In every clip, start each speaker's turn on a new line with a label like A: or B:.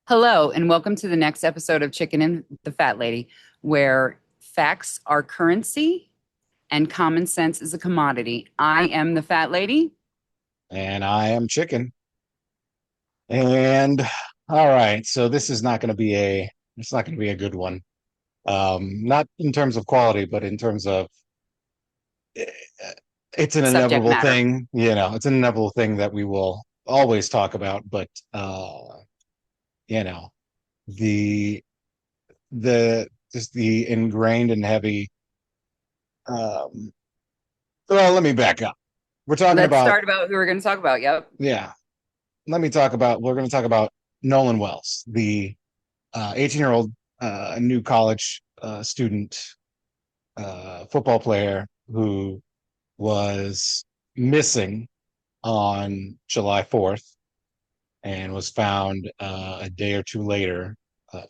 A: Hello, and welcome to the next episode of Chicken and the Fat Lady, where facts are currency and common sense is a commodity. I am the Fat Lady.
B: And I am chicken. And all right, so this is not going to be a it's not going to be a good one. Not in terms of quality, but in terms of eh, it's an
A: Subject
B: inevitable
A: matter.
B: thing, it's an inevitable thing that we will always talk about, but you know, the the just the ingrained and heavy um well, let me back up. We're talking
A: Let's
B: about
A: start about who we're going to talk about. Yep.
B: yeah, we're going to talk about Nolan Wells, the 18-year-old new college student football player who was missing on July 4th and was found a day or two later,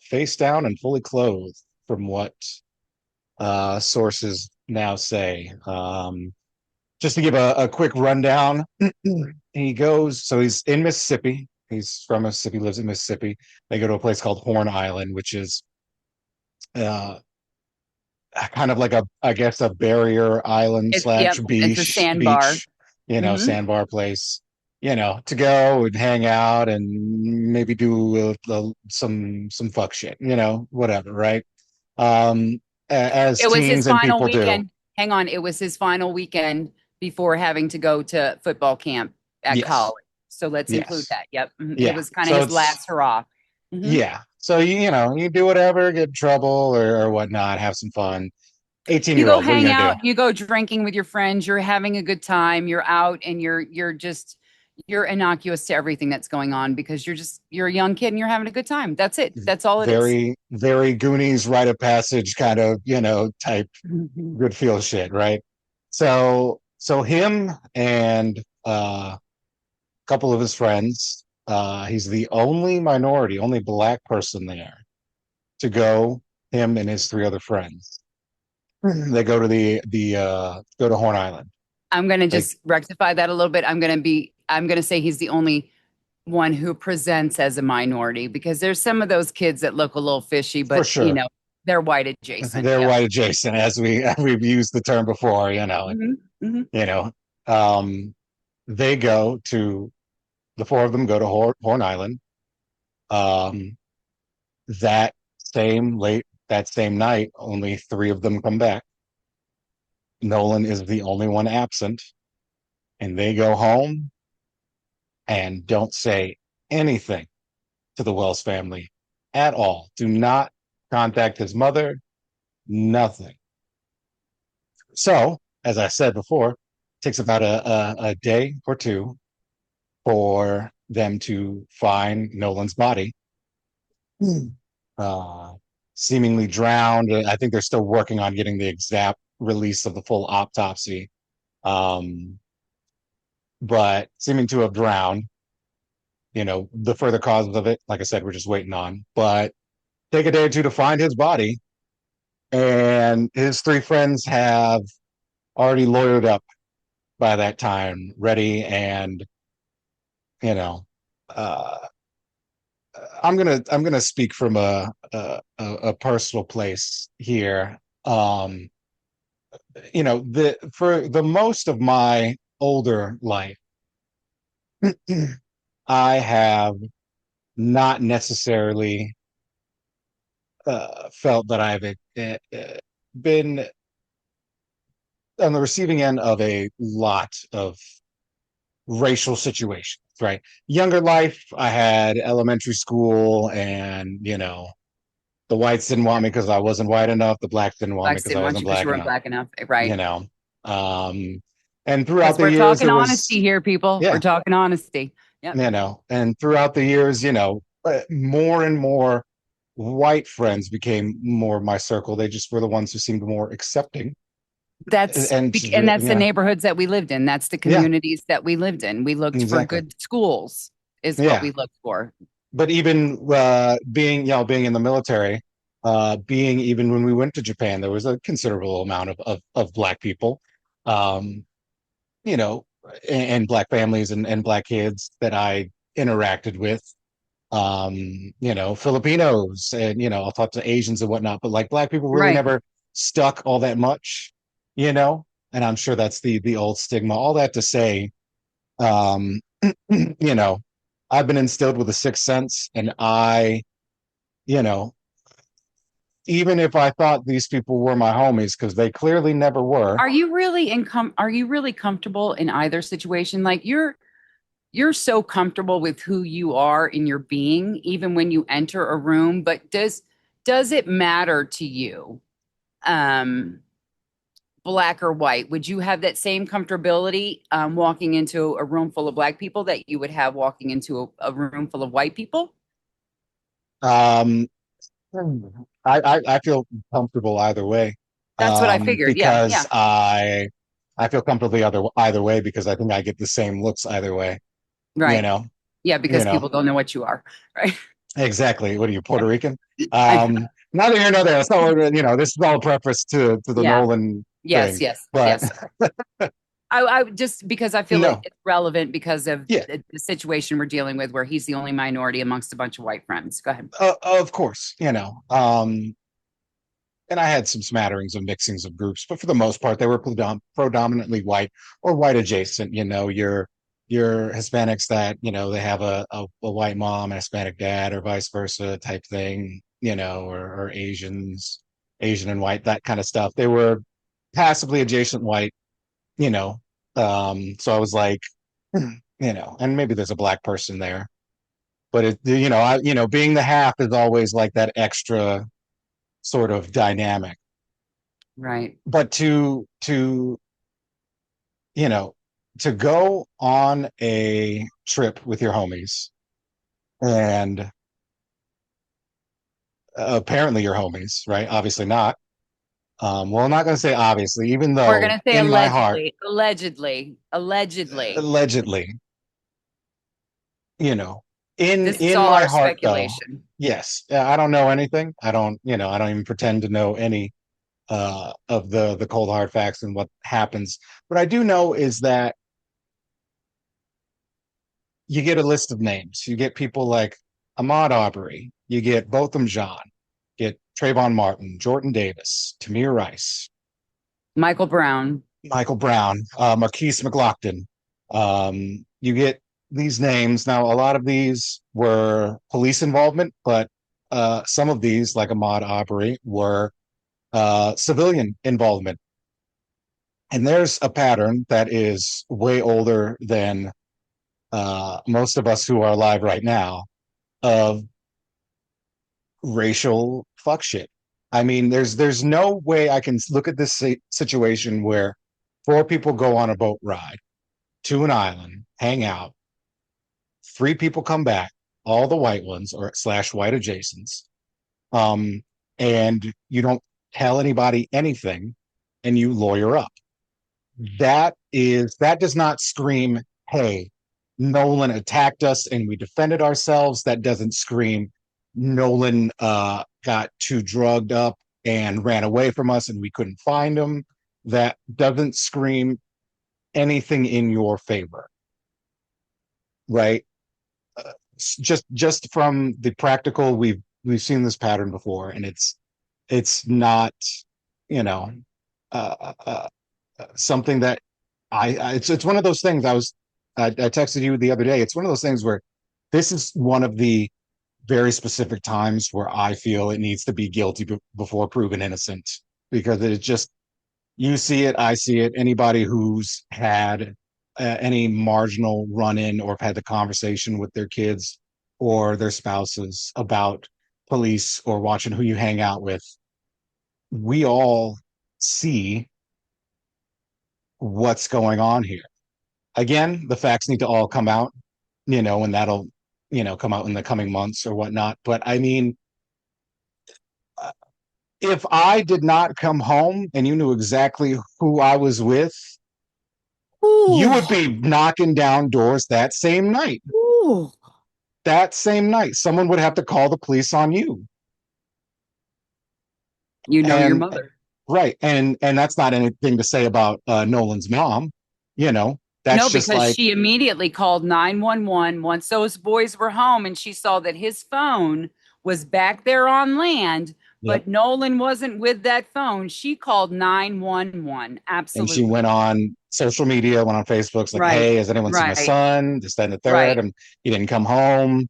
B: face down and fully clothed, from what sources now say. Just to give a quick rundown, he's in Mississippi. He's from Mississippi, lives in Mississippi. They go to a place called Horn Island, which is uh, kind of like I guess a barrier island slash
A: It's a
B: beach,
A: sandbar. Hmm.
B: sandbar place, to go and hang out and maybe do some fuck shit, whatever, right? As
A: It was his
B: teens and
A: final
B: people do.
A: weekend. Hang on, it was his final weekend before having to go to football camp at
B: Yes,
A: college. So let's include
B: yes,
A: that. Yep. Mhm. It
B: yeah.
A: was kind of
B: So
A: his
B: it's
A: last hurrah. Hmm.
B: yeah. So you do whatever, get in trouble or whatnot, have some fun. 18
A: You
B: year
A: go
B: old, what are you
A: hang
B: gonna do?
A: out, you go drinking with your friends, you're having a good time, you're out and you're innocuous to everything that's going on because you're a young kid and you're having a good time. That's it. That's all it is.
B: Very, very Goonies rite of passage kind of, type
A: Mhm.
B: good feel shit, right? So him and a couple of his friends, he's the only minority, only black person there to go, him and his three other friends. They go to go to Horn Island.
A: I'm going to
B: Like
A: just rectify that a little bit. I'm going to say he's the only one who presents as a minority because there's some of those kids that look a little fishy,
B: for
A: but
B: sure.
A: they're white adjacent.
B: They're
A: Yep.
B: white adjacent, as we've used the term before,
A: Hmm. Hmm.
B: you know. Um they go to the four of them go to Horn Island. Um, that that same night, only three of them come back. Nolan is the only one absent, and they go home and don't say anything to the Wells family at all. Do not contact his mother, nothing. So, as I said before, it takes about a day or two for them to find Nolan's body. Hmm. uh, Seemingly drowned. I think they're still working on getting the exact release of the full autopsy, um, but seeming to have drowned. The further causes of it, like I said, we're just waiting on. But take a day or two to find his body, and his three friends have already lawyered up by that time, ready, and you know, uh, I'm gonna speak from a personal place here. The for the most of my older life, I have not necessarily felt that I've been on the receiving end of a lot of racial situations, right? Younger life, I had elementary school, and the whites didn't want me because I wasn't white enough. The blacks didn't want me
A: Blacks
B: because
A: didn't
B: I
A: want
B: wasn't
A: you because you
B: black
A: weren't
B: enough.
A: black enough,
B: You
A: right?
B: know, um, and throughout
A: Because
B: the
A: we're
B: years,
A: talking
B: it was
A: honesty here, people. We're
B: yeah,
A: talking honesty. Yep.
B: and throughout the years, more and more white friends became more of my circle. They just were the ones who seemed more accepting, and
A: And that's the
B: yeah,
A: neighborhoods that we lived in. That's the
B: yeah,
A: communities that we lived in. We looked for
B: exactly,
A: good schools, is what
B: yeah.
A: we looked for.
B: But even being in the military, being even when we went to Japan, there was a considerable amount of black people, um, you know, and black families and black kids that I interacted with. Filipinos, and I'll talk to Asians and whatnot, but like black people really
A: Right.
B: never stuck all that much, you know. And I'm sure that's the old stigma. All that to say, um, you know, I've been instilled with a sixth sense, and you know, even if I thought these people were my homies, because they clearly never were.
A: Are you really comfortable in either situation? Like you're so comfortable with who you are in your being, even when you enter a room, but does it matter to you? Um, Black or white? Would you have that same comfortability walking into a room full of black people that you would have walking into a room full of white people?
B: Um, I feel comfortable either way,
A: That's what I figured. Yeah,
B: because
A: yeah,
B: I feel comfortable either way because I think I get the same looks either way. You
A: right.
B: know,
A: Yeah,
B: you
A: because
B: know
A: people don't know what you are, right?
B: exactly. What are you, Puerto Rican?
A: I,
B: Neither here nor there. That's not this is all preface to the
A: yeah.
B: Nolan
A: Yes,
B: thing,
A: yes,
B: but
A: yes. I just because I feel
B: no,
A: it's relevant because of
B: yeah,
A: the situation we're dealing with, where he's the only minority amongst a bunch of white friends. Go ahead.
B: of course, and I had some smatterings of mixings of groups, but for the most part, they were predominantly white or white adjacent. Your Hispanics that they have a white mom and Hispanic dad, or vice versa type thing. Or Asian and white, that kind of stuff. They were passively adjacent white. You know, so I was like, and maybe there's a black person there, but being the half is always like that extra sort of dynamic.
A: Right.
B: But you know to go on a trip with your homies, and apparently your homies, right? Obviously not. Well, I'm not going to say obviously, even
A: We're
B: though
A: gonna say
B: in my heart,
A: allegedly, allegedly, allegedly.
B: allegedly, you know in
A: This is
B: in
A: all
B: my
A: our
B: heart though,
A: speculation.
B: yes. I don't know anything. I don't even pretend to know any of the cold hard facts and what happens. What I do know is that you get a list of names. You get people like Ahmaud Arbery. You get Botham Jean. Get Trayvon Martin, Jordan Davis, Tamir Rice,
A: Michael Brown.
B: Michael Brown, Marquise McLaughlin. You get these names. Now, a lot of these were police involvement, but some of these, like Ahmaud Arbery, were civilian involvement. And there's a pattern that is way older than most of us who are alive right now, of racial fuck shit. I mean, there's no way I can look at this situation where four people go on a boat ride to an island, hang out, three people come back, all the white ones or slash white adjacents, um, and you don't tell anybody anything, and you lawyer up. That does not scream, hey, Nolan attacked us and we defended ourselves. That doesn't scream, Nolan got too drugged up and ran away from us and we couldn't find him. That doesn't scream anything in your favor, right? Just from the practical, we've seen this pattern before, and it's not, you know, uh, uh, something that it's one of those things. I texted you the other day. It's one of those things where this is one of the very specific times where I feel it needs to be guilty before proven innocent, because it just, you see it, I see it. Anybody who's had any marginal run in or have had the conversation with their kids or their spouses about police or watching who you hang out with, we all see what's going on here. Again, the facts need to all come out, and that'll, come out in the coming months or whatnot. But I mean, if I did not come home and you knew exactly who I was with, you
A: Ooh,
B: would be knocking down doors that same night.
A: ooh.
B: That same night, someone would have to call the police on you.
A: You know your
B: And
A: mother.
B: right, and that's not anything to say about Nolan's mom. You know, That's
A: No,
B: just
A: because
B: like,
A: she immediately called 911 once those boys were home and she saw that his phone was back there on land,
B: yep.
A: but Nolan wasn't with that phone. She called 911.
B: And she went
A: Absolutely.
B: on social media, went on Facebook, it's like,
A: Right.
B: hey, has anyone seen my
A: Right.
B: son? This, that, and the third.
A: Right.
B: And he didn't come home.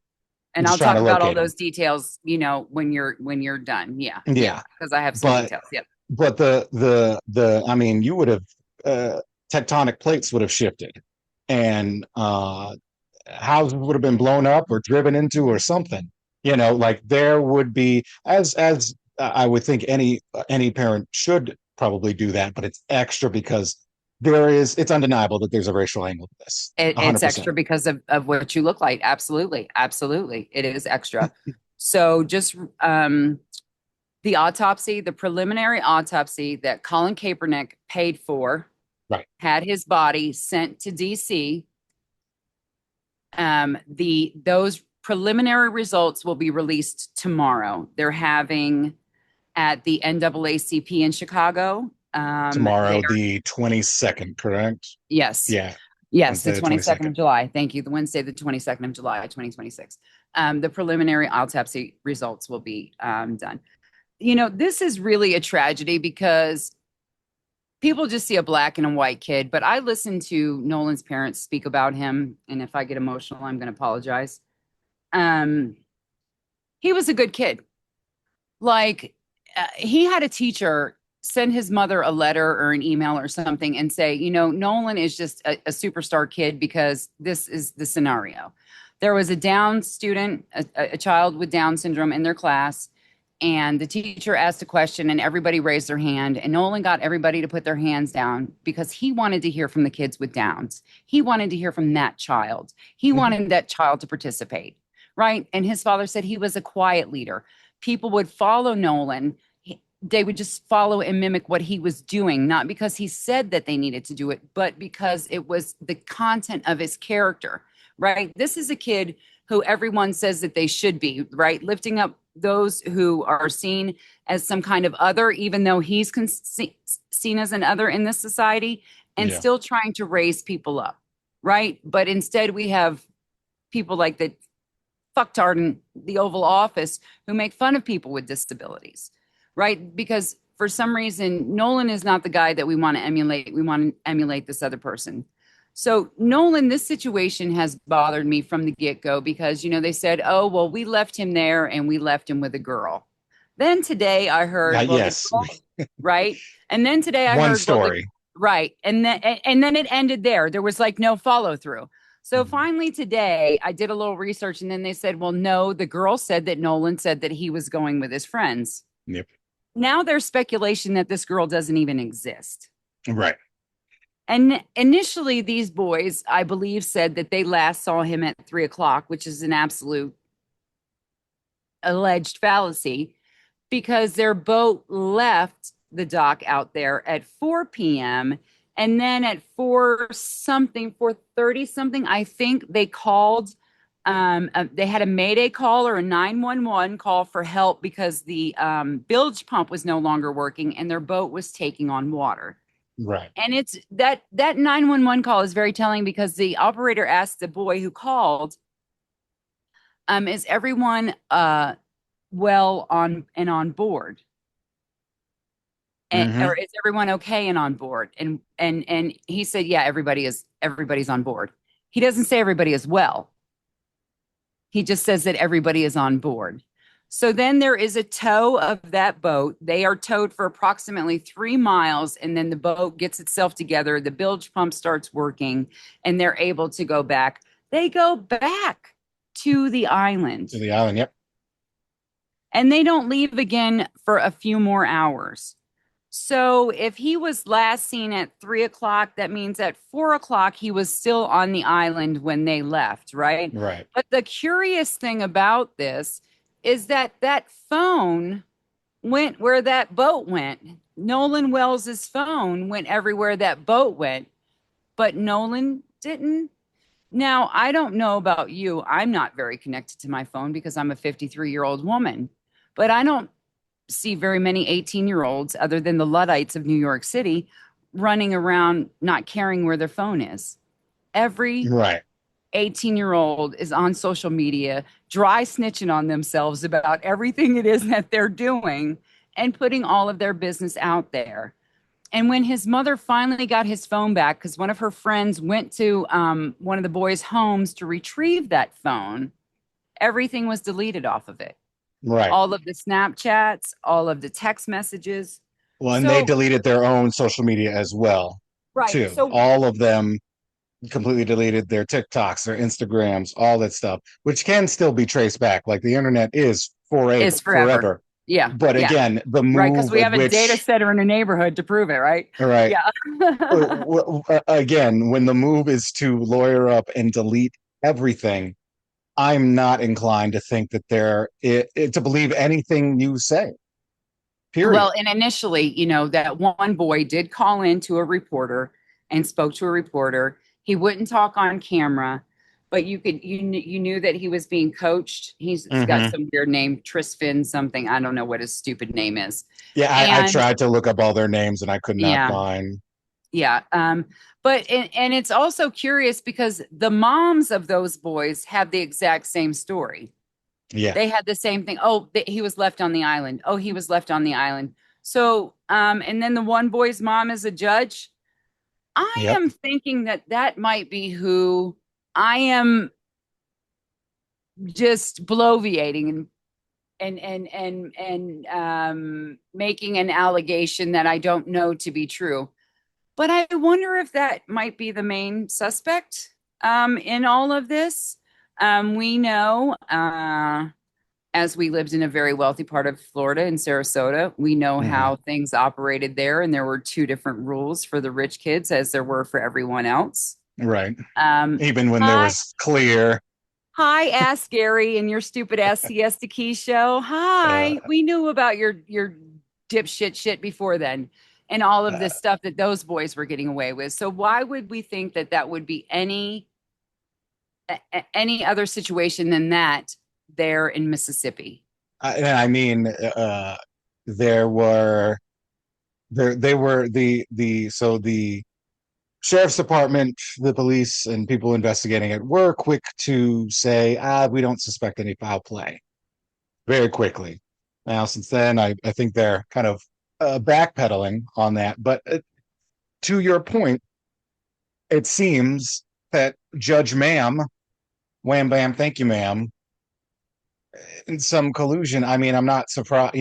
B: I'm
A: And
B: just
A: I'll
B: trying
A: talk
B: to
A: about all
B: locate him.
A: those details, when you're done. Yeah. Yeah.
B: Yeah.
A: Because I have some
B: But
A: details. Yep.
B: I mean, you would have tectonic plates would have shifted, and houses would have been blown up or driven into or something. Like there would be, as I would think any parent should probably do that, but it's extra because it's undeniable that there's a racial angle to this.
A: It's
B: 100%.
A: extra because of what you look like. Absolutely. Absolutely. It is extra. So just the autopsy, the preliminary autopsy that Colin Kaepernick paid for,
B: Right.
A: had his body sent to DC. The those preliminary results will be released tomorrow. They're having at the NAACP in Chicago. They
B: Tomorrow,
A: are
B: the 22nd, correct?
A: yes,
B: Yeah.
A: yes, the
B: Wednesday, the
A: 22nd
B: 22nd.
A: of July. Thank you. The Wednesday, the 22nd of July, 2026. The preliminary autopsy results will be done. This is really a tragedy because people just see a black and a white kid, but I listened to Nolan's parents speak about him, and if I get emotional, I'm going to apologize. Um, he was a good kid. Like he had a teacher send his mother a letter or an email or something and say, Nolan is just a superstar kid because this is the scenario. There was a Down student, a child with Down syndrome in their class, and the teacher asked a question and everybody raised their hand, and Nolan got everybody to put their hands down because he wanted to hear from the kids with Downs. He wanted to hear from that child. He
B: Mhm.
A: wanted that child to participate, right? And his father said he was a quiet leader. People would follow Nolan. They would just follow and mimic what he was doing, not because he said that they needed to do it, but because it was the content of his character, right? This is a kid who everyone says that they should be, right? Lifting up those who are seen as some kind of other, even though he's seen as an other in this society, and
B: Yeah.
A: still trying to raise people up, right? But instead, we have people like that fucktard in the Oval Office who make fun of people with disabilities, right? Because for some reason, Nolan is not the guy that we want to emulate. We want to emulate this other person. So, Nolan, this situation has bothered me from the get go because, they said, oh, well, we left him there and we left him with a girl. Then today I heard, well, the
B: Yes.
A: girl, right? And then today I
B: One
A: heard, well,
B: story.
A: right. And then it ended there. There was like no follow through. So
B: Mhm.
A: finally today, I did a little research and then they said, well, no, the girl said that Nolan said that he was going with his friends.
B: Yep.
A: Now there's speculation that this girl doesn't even exist.
B: Right.
A: And initially, these boys, I believe, said that they last saw him at 3 o'clock, which is an absolute alleged fallacy because their boat left the dock out there at 4 p.m. And then at 4:30 something, I think they called. They had a Mayday call or a 911 call for help because the bilge pump was no longer working and their boat was taking on water.
B: Right.
A: And it's that 911 call is very telling because the operator asked the boy who called, is everyone well on board? Or
B: Hmm.
A: is everyone okay and on board? And he said, yeah, everybody's on board. He doesn't say everybody is well. He just says that everybody is on board. So then there is a tow of that boat. They are towed for approximately 3 miles, and then the boat gets itself together. The bilge pump starts working, and they're able to go back. They go back to the island,
B: To the island. Yep.
A: and they don't leave again for a few more hours. So if he was last seen at 3 o'clock, that means at 4 o'clock, he was still on the island when they left, right?
B: Right.
A: But the curious thing about this is that that phone went where that boat went. Nolan Wells's phone went everywhere that boat went, but Nolan didn't. Now, I don't know about you. I'm not very connected to my phone because I'm a 53-year-old woman, but I don't see very many 18-year-olds other than the Luddites of New York City running around not caring where their phone is. Every
B: Right.
A: 18-year-old is on social media, dry snitching on themselves about everything it is that they're doing and putting all of their business out there. And when his mother finally got his phone back, because one of her friends went to one of the boys' homes to retrieve that phone, everything was deleted off of it.
B: Right.
A: All of the Snapchats, all of the text messages.
B: Well, and they
A: So,
B: deleted their own social media as well,
A: right.
B: too.
A: So
B: All of them completely deleted their TikToks, their Instagrams, all that stuff, which can still be traced back. Like the internet is
A: it's forever.
B: forever.
A: Yeah.
B: But
A: Yeah.
B: again, the
A: Right. Because
B: move
A: we
B: at
A: have a data
B: which,
A: center in a neighborhood to prove it, right?
B: all right,
A: Yeah.
B: again, when the move is to lawyer up and delete everything, I'm not inclined to think that to believe anything you say,
A: Well,
B: period.
A: and initially, that one boy did call in to a reporter and spoke to a reporter. He wouldn't talk on camera, but you knew that he was being coached. He's got
B: Hmm.
A: some weird name, Trisfin something. I don't know what his stupid name is.
B: Yeah, I
A: And
B: tried to look up all their names and I could not
A: yeah,
B: find.
A: yeah. But and it's also curious because the moms of those boys have the exact same story.
B: Yeah.
A: They had the same thing. Oh, he was left on the island. Oh, he was left on the island. So, and then the one boy's mom is a judge. I
B: Yep.
A: am thinking that that might be who I am just bloviating and making an allegation that I don't know to be true. But I wonder if that might be the main suspect in all of this. We know as we lived in a very wealthy part of Florida in Sarasota, we know
B: Hmm.
A: how things operated there, and there were two different rules for the rich kids as there were for everyone else.
B: Right.
A: Um,
B: Even when there
A: hi,
B: was clear,
A: hi, Ask Gary and your stupid Ask Siesta Key show.
B: uh,
A: Hi, we knew about your dipshit shit before then, and all of
B: uh,
A: this stuff that those boys were getting away with. So why would we think that that would be any other situation than that there in Mississippi?
B: I mean, there were they were the sheriff's department, the police, and people investigating it were quick to say, we don't suspect any foul play very quickly. Now, since then, I think they're kind of backpedaling on that. But to your point, it seems that Judge Ma'am, wham bam, thank you, ma'am, in some collusion. I mean, I'm not surprised,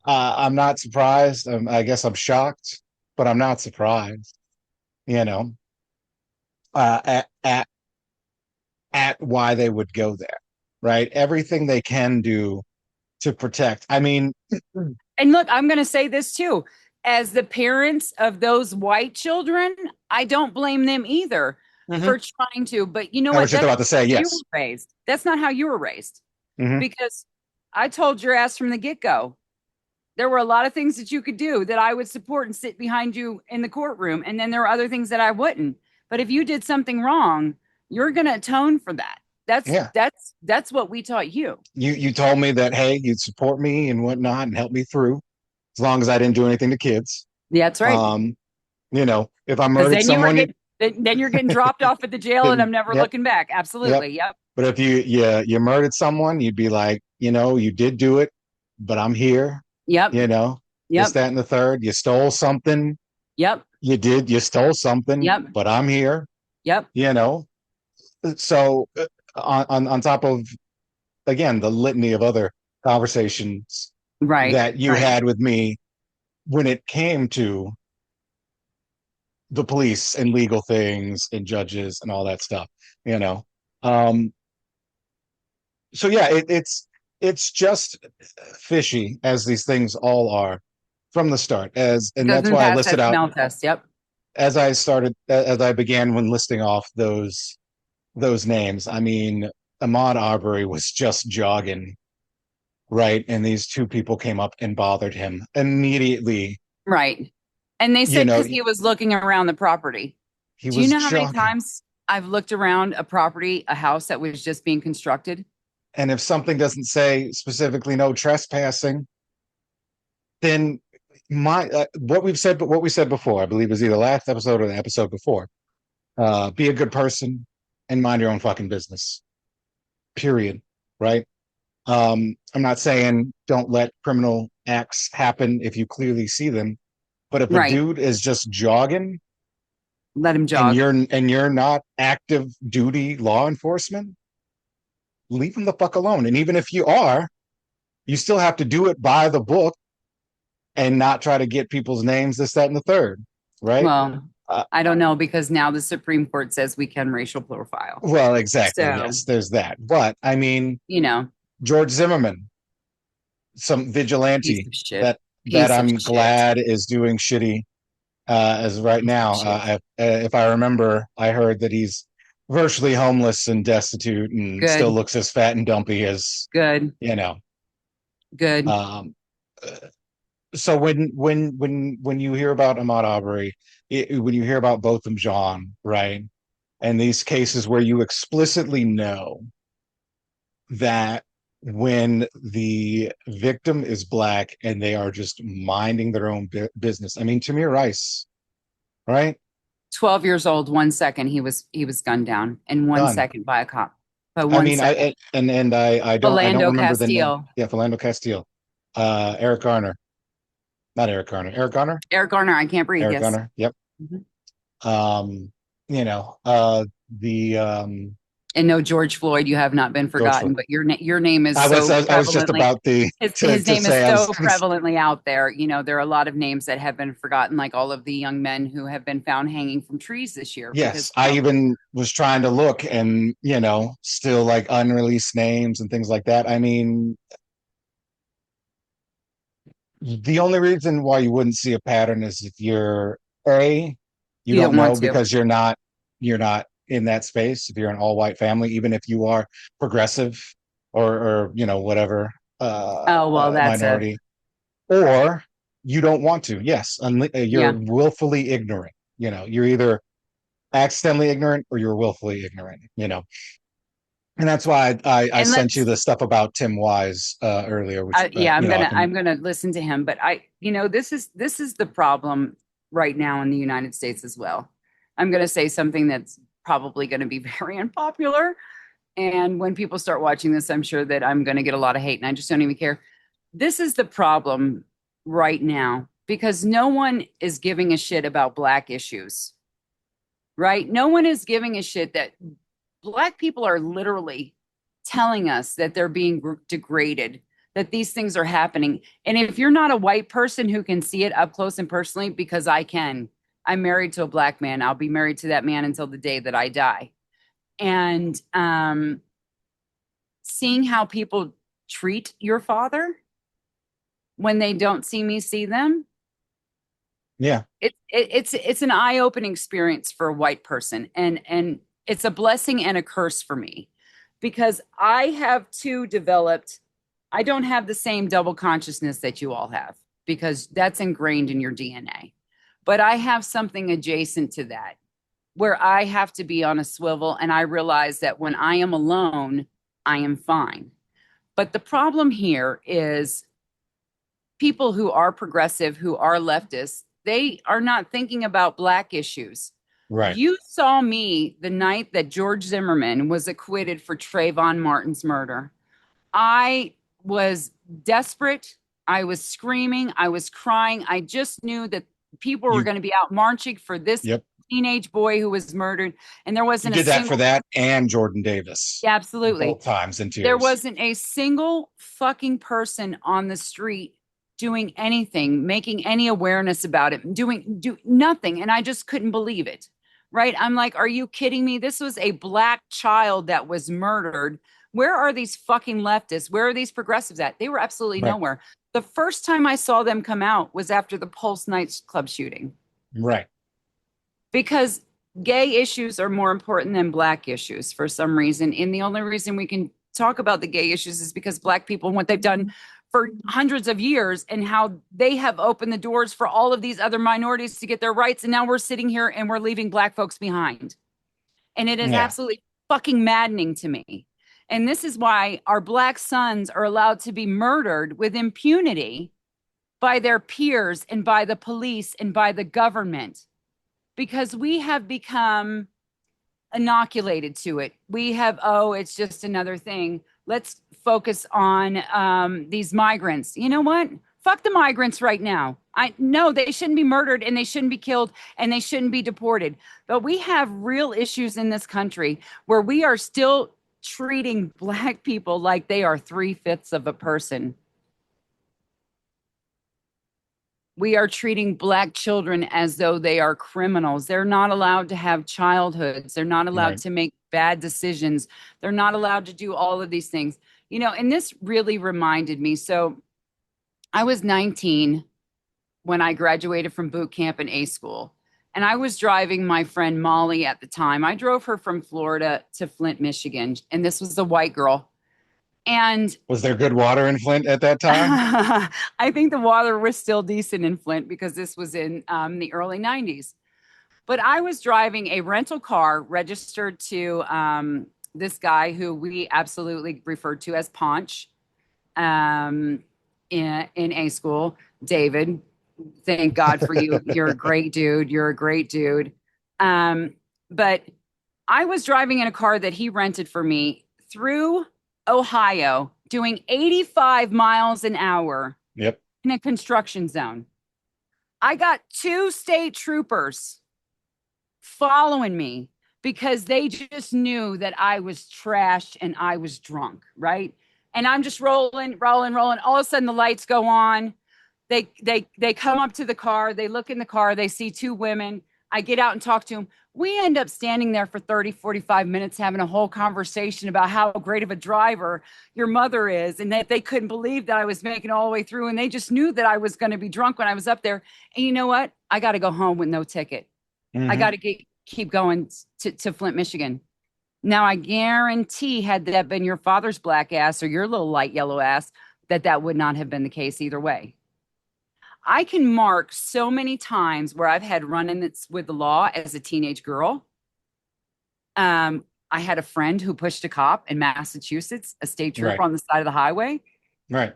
B: I'm not surprised. I guess I'm shocked, but I'm not surprised, you know, uh, at, at, at why they would go there, right? Everything they can do to protect. I mean,
A: And look, I'm going to say this too. As the parents of those white children, I don't blame them either
B: mhm.
A: for trying to. But you know
B: I was
A: what?
B: just
A: That's
B: about to say
A: you were
B: yes.
A: raised. That's not how you were raised.
B: Hmm.
A: Because I told your ass from the get go, there were a lot of things that you could do that I would support and sit behind you in the courtroom. And then there were other things that I wouldn't. But if you did something wrong, you're going to atone for that. That's
B: Yeah.
A: that's that's what we taught you.
B: You told me that, hey, you'd support me and whatnot and help me through as long as I didn't do anything to kids.
A: Yeah, that's right.
B: Um, if I
A: Because
B: murdered
A: then you were
B: someone,
A: getting then you're getting dropped off at the jail and I'm
B: then
A: never
B: yep,
A: looking back.
B: yep.
A: Absolutely. Yep.
B: But if you murdered someone, you'd be like, you did do it, but I'm here,
A: Yep.
B: you know, this,
A: Yep.
B: that, and the third. You stole something.
A: Yep.
B: You stole something,
A: Yep.
B: but I'm here,
A: Yep.
B: you know. So on top of, again, the litany of other conversations
A: Right.
B: that you
A: Right.
B: had with me when it came to the police and legal things and judges and all that stuff, you know. Um, so yeah, it's just fishy as these things all are from the start.
A: It
B: And that's
A: doesn't
B: why I
A: pass
B: listed
A: that
B: out
A: smell test. Yep.
B: as I began when listing off those names. I mean, Ahmaud Arbery was just jogging, right, and these two people came up and bothered him immediately.
A: Right. And they
B: You
A: said
B: know,
A: because he was looking around the property.
B: he
A: Do you
B: was
A: know how many
B: jogging.
A: times I've looked around a property, a house that was just being constructed?
B: And if something doesn't say specifically no trespassing, then my what we said before, I believe, is either last episode or the episode before. Be a good person and mind your own fucking business. Period. Right? I'm not saying don't let criminal acts happen if you clearly see them, but if a
A: Right.
B: dude is just jogging
A: Let him jog.
B: and you're not active duty law enforcement, leave him the fuck alone. And even if you are, you still have to do it by the book and not try to get people's names, this, that, and the third. Right?
A: Well,
B: Uh,
A: I don't know because now the Supreme Court says we can racial profile.
B: well, exactly.
A: So,
B: Yes, there's that. But I mean,
A: you know,
B: George Zimmerman, some
A: piece
B: vigilante
A: of shit.
B: that
A: Piece of
B: I'm
A: shit.
B: glad is doing shitty as right
A: Piece of
B: now.
A: shit.
B: If I remember, I heard that he's virtually homeless and destitute and still
A: Good.
B: looks as fat and dumpy as
A: Good.
B: you know.
A: Good.
B: Um, so when you hear about Ahmaud Arbery, when you hear about Botham Jean, right, and these cases where you explicitly know that when the victim is black and they are just minding their own business. I mean, Tamir Rice, right?
A: 12 years old, 1 second he was gunned down in one
B: Done.
A: second by a cop. By
B: I
A: one
B: mean,
A: second.
B: I don't
A: Philando
B: remember the name.
A: Castile.
B: Yeah, Philando Castile, Eric Garner, not Eric Garner, Eric Garner,
A: Eric Garner, I can't breathe.
B: Eric
A: Yes.
B: Garner. Yep.
A: Mhm.
B: Um, you know, the
A: And no, George Floyd, you have not been
B: George
A: forgotten,
B: Floyd.
A: but your name is so
B: I was just
A: prevalently
B: about the
A: his
B: to
A: name is
B: say I was.
A: so prevalently out there. You know, there are a lot of names that have been forgotten, like all of the young men who have been found hanging from trees this year because
B: Yes, I even was trying to look and, still like unreleased names and things like that. I mean, the only reason why you wouldn't see a pattern is if A, you
A: you
B: don't
A: don't want
B: know
A: to.
B: because you're not in that space. If you're an all white family, even if you are progressive or whatever
A: Oh, well, that's a
B: minority, or you don't want to. Yes, you're
A: yeah.
B: willfully ignorant. You're either accidentally ignorant or you're willfully ignorant. And that's why I
A: And
B: sent you
A: let's
B: the stuff about Tim Wise earlier, which
A: yeah,
B: I can.
A: I'm gonna listen to him, but this is the problem right now in the United States as well. I'm gonna say something that's probably gonna be very unpopular. And when people start watching this, I'm sure that I'm gonna get a lot of hate, and I just don't even care. This is the problem right now because no one is giving a shit about black issues, right? No one is giving a shit that black people are literally telling us that they're being degraded, that these things are happening. And if you're not a white person who can see it up close and personally, because I can, I'm married to a black man. I'll be married to that man until the day that I die. And seeing how people treat your father when they don't see me see them,
B: Yeah,
A: it's an eye-opening experience for a white person, and it's a blessing and a curse for me because I have too developed. I don't have the same double consciousness that you all have because that's ingrained in your DNA, but I have something adjacent to that where I have to be on a swivel, and I realize that when I am alone, I am fine. But the problem here is people who are progressive, who are leftists, they are not thinking about black issues.
B: right,
A: You saw me the night that George Zimmerman was acquitted for Trayvon Martin's murder. I was desperate. I was screaming. I was crying. I just knew that people were
B: you.
A: going to be out marching for this
B: Yep,
A: teenage boy who was murdered. And there
B: you
A: wasn't a
B: did that for
A: single,
B: that and Jordan Davis,
A: yeah, absolutely.
B: both times in
A: There
B: tears.
A: wasn't a single fucking person on the street doing anything, making any awareness about it, do nothing. And I just couldn't believe it. Right? I'm like, are you kidding me? This was a black child that was murdered. Where are these fucking leftists? Where are these progressives at? They were absolutely
B: Right,
A: nowhere. The first time I saw them come out was after the Pulse nightclub shooting
B: right,
A: because gay issues are more important than black issues for some reason. And the only reason we can talk about the gay issues is because black people and what they've done for hundreds of years and how they have opened the doors for all of these other minorities to get their rights. And now we're sitting here and we're leaving black folks behind. And it is
B: yeah,
A: absolutely fucking maddening to me. And this is why our black sons are allowed to be murdered with impunity by their peers and by the police and by the government because we have become inoculated to it. We have, oh, it's just another thing. Let's focus on these migrants. You know what? Fuck the migrants right now. I know they shouldn't be murdered and they shouldn't be killed and they shouldn't be deported. But we have real issues in this country where we are still treating black people like they are three-fifths of a person. We are treating black children as though they are criminals. They're not allowed to have childhoods. They're not allowed
B: Right.
A: to make bad decisions. They're not allowed to do all of these things. And this really reminded me. So I was 19 when I graduated from boot camp and A school. And I was driving my friend Molly at the time. I drove her from Florida to Flint, Michigan. And this was a white girl. And
B: Was there good water in Flint at that time?
A: I think the water was still decent in Flint because this was in the early 90s. But I was driving a rental car registered to this guy who we absolutely referred to as Ponch um, in A school, David. Thank God for you. You're a great dude. You're a great dude. Um, but I was driving in a car that he rented for me through Ohio, doing 85 miles an hour
B: Yep.
A: in a construction zone. I got two state troopers following me because they just knew that I was trashed and I was drunk, right? And I'm just rolling, rolling, rolling. All of a sudden the lights go on. They come up to the car, they look in the car, they see two women. I get out and talk to them. We end up standing there for 30, 45 minutes having a whole conversation about how great of a driver your mother is and that they couldn't believe that I was making it all the way through and they just knew that I was going to be drunk when I was up there. And you know what? I got to go home with no ticket. I got
B: Hmm.
A: to keep going to Flint, Michigan. Now, I guarantee, had that been your father's black ass or your little light yellow ass, that would not have been the case either way. I can mark so many times where I've had run-ins with the law as a teenage girl. I had a friend who pushed a cop in Massachusetts, a state trooper
B: Right.
A: on the side of the highway.
B: Right.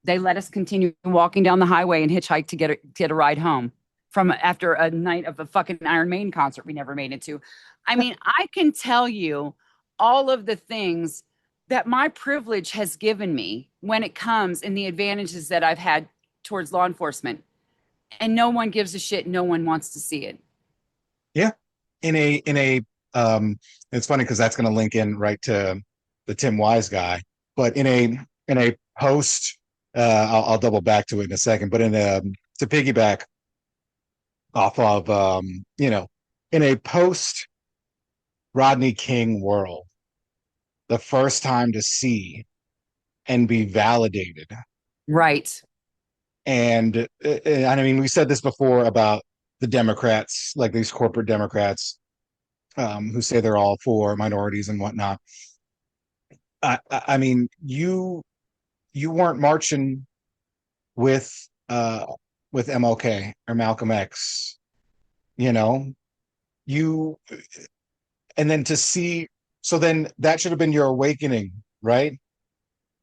A: They let us continue walking down the highway and hitchhike to get a ride home from after a night of a fucking Iron Maiden concert we never made it to. I mean, I can tell you all of the things that my privilege has given me when it comes in the advantages that I've had towards law enforcement. And no one gives a shit. No one wants to see it.
B: Yeah. In a it's funny because that's going to link in right to the Tim Wise guy, but in a post I'll double back to it in a second, but in a to piggyback off of in a post Rodney King world, the first time to see and be validated.
A: Right.
B: And I mean, we said this before about the Democrats, like these corporate Democrats, who say they're all for minorities and whatnot. I mean, you weren't marching with uh, with MLK or Malcolm X, you know, you and then to see, so then that should have been your awakening, right?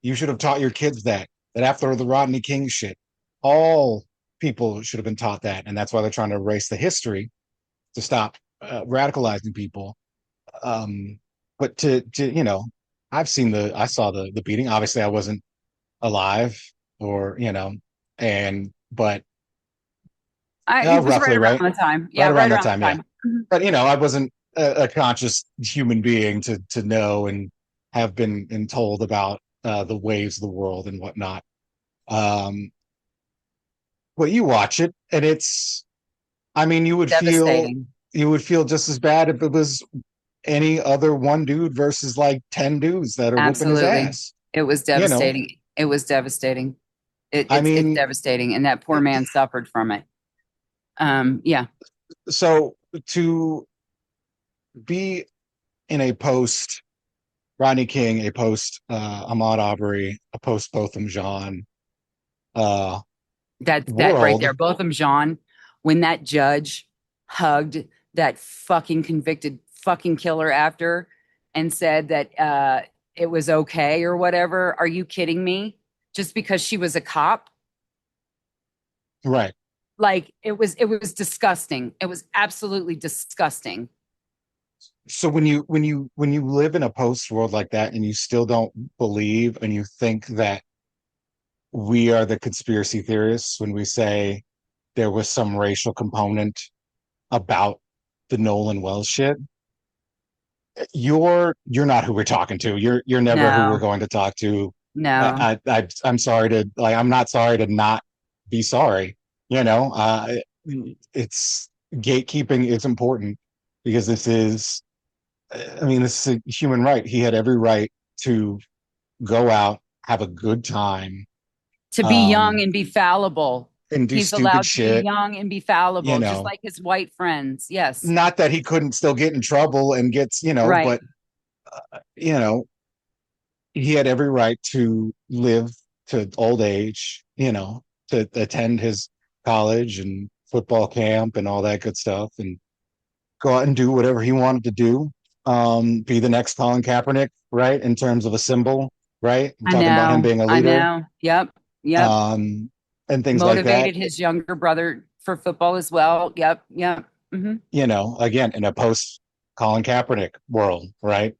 B: You should have taught your kids that after the Rodney King shit, all people should have been taught that, and that's why they're trying to erase the history to stop radicalizing people. Um, but to I saw the beating. Obviously, I wasn't alive, or and but
A: It was right
B: roughly right,
A: around the time.
B: right
A: Yeah,
B: around
A: right
B: that
A: around
B: time,
A: the
B: yeah.
A: time. Mhm.
B: But I wasn't a conscious human being to know and have been told about the waves of the world and whatnot. Um, but you watch it, and I mean,
A: Devastating.
B: you would feel just as bad if it was any other one dude versus like 10 dudes that are whooping his
A: Absolutely.
B: ass.
A: It was
B: You know,
A: devastating. It was devastating.
B: I
A: It's
B: mean,
A: devastating. And that poor man suffered from it. Yeah,
B: so to be in a post Rodney King, a post Ahmaud Arbery, a post Botham Jean uh,
A: that right
B: world,
A: there. Both of them, Jean, when that judge hugged that fucking convicted fucking killer after and said that it was okay or whatever. Are you kidding me? Just because she was a cop?
B: right?
A: Like it was disgusting. It was absolutely disgusting.
B: So when you live in a post world like that and you still don't believe and you think that we are the conspiracy theorists when we say there was some racial component about the Nolan Wells shit, you're not who we're talking to. You're never who we're
A: No,
B: going to talk to.
A: no.
B: I'm sorry to like I'm not sorry to not be sorry. You know, it's gatekeeping is important because this is I mean, this is a human right. He had every right to go out, have a good time,
A: To be young
B: um,
A: and be fallible.
B: and do
A: He's
B: stupid
A: allowed to be
B: shit.
A: young and be
B: You
A: fallible, just
B: know,
A: like his white friends. Yes.
B: not that he couldn't still get in trouble and gets,
A: Right.
B: but you know, he had every right to live to old age. To attend his college and football camp and all that good stuff, and go out and do whatever he wanted to do. Be the next Colin Kaepernick, right? In terms of a symbol, right? I'm
A: I
B: talking about him
A: know.
B: being a
A: I
B: leader,
A: know. Yep. Yep.
B: um, and things like that.
A: Motivated his younger brother for football as well. Yep. Yep.
B: Again, in a post Colin Kaepernick world, right?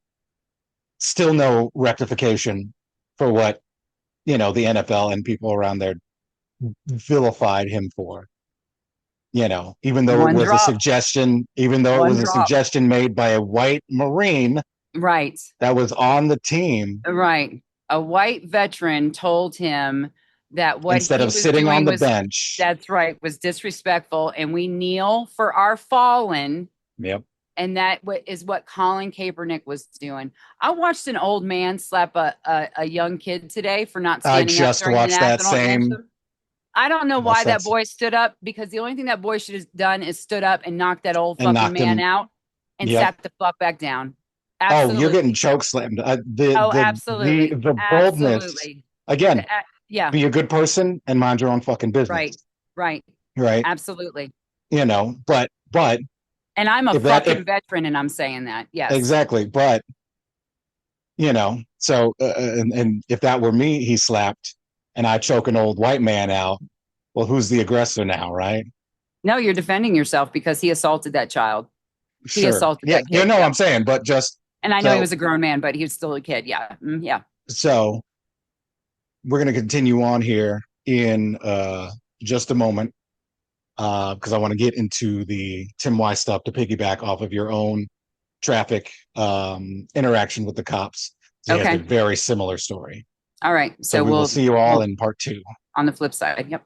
B: Still no rectification for what, the NFL and people around there vilified him for. Even though it
A: One
B: was a
A: drop.
B: suggestion, even though it
A: One
B: was a
A: drop.
B: suggestion made by a white Marine
A: Right.
B: that was on the team,
A: Right. A white veteran told him that what
B: instead
A: he
B: of
A: was
B: sitting on
A: doing
B: the
A: was,
B: bench.
A: that's right, was disrespectful. And we kneel for our fallen.
B: Yep.
A: And that is what Colin Kaepernick was doing. I watched an old man slap a young kid today for not
B: I
A: standing up
B: just
A: during the
B: watched that
A: national
B: same.
A: anthem. I don't know
B: Watched
A: why
B: that
A: that boy stood up, because the only thing that boy should have done is stood up and knocked that old
B: and
A: fucking
B: knocked
A: man
B: him.
A: out and
B: Yep.
A: sat the fuck back down.
B: Oh, you're getting
A: Absolutely.
B: choke slammed. The
A: Oh,
B: the the
A: absolutely.
B: the boldness.
A: Absolutely.
B: Again,
A: Yeah.
B: be a good person and mind your own fucking
A: Right.
B: business.
A: Right.
B: Right.
A: Absolutely.
B: But
A: And I'm a
B: if
A: fucking veteran and I'm saying that. Yes.
B: exactly, but so and if that were me, he slapped, and I choke an old white man out. Well, who's the aggressor now, right?
A: No, you're defending yourself because he assaulted that child. He
B: Sure.
A: assaulted
B: Yeah,
A: that kid.
B: I'm
A: Yep.
B: saying, but just
A: And I know he
B: so
A: was a grown man, but he was still a kid. Yeah. Yeah.
B: so we're going to continue on here in just a moment because I want to get into the Tim Weiss stuff to piggyback off of your own traffic interaction with the cops. He has a
A: Okay.
B: very similar story.
A: All right.
B: So
A: So
B: we will see you all
A: we'll
B: in part two.
A: on the flip side. Yep.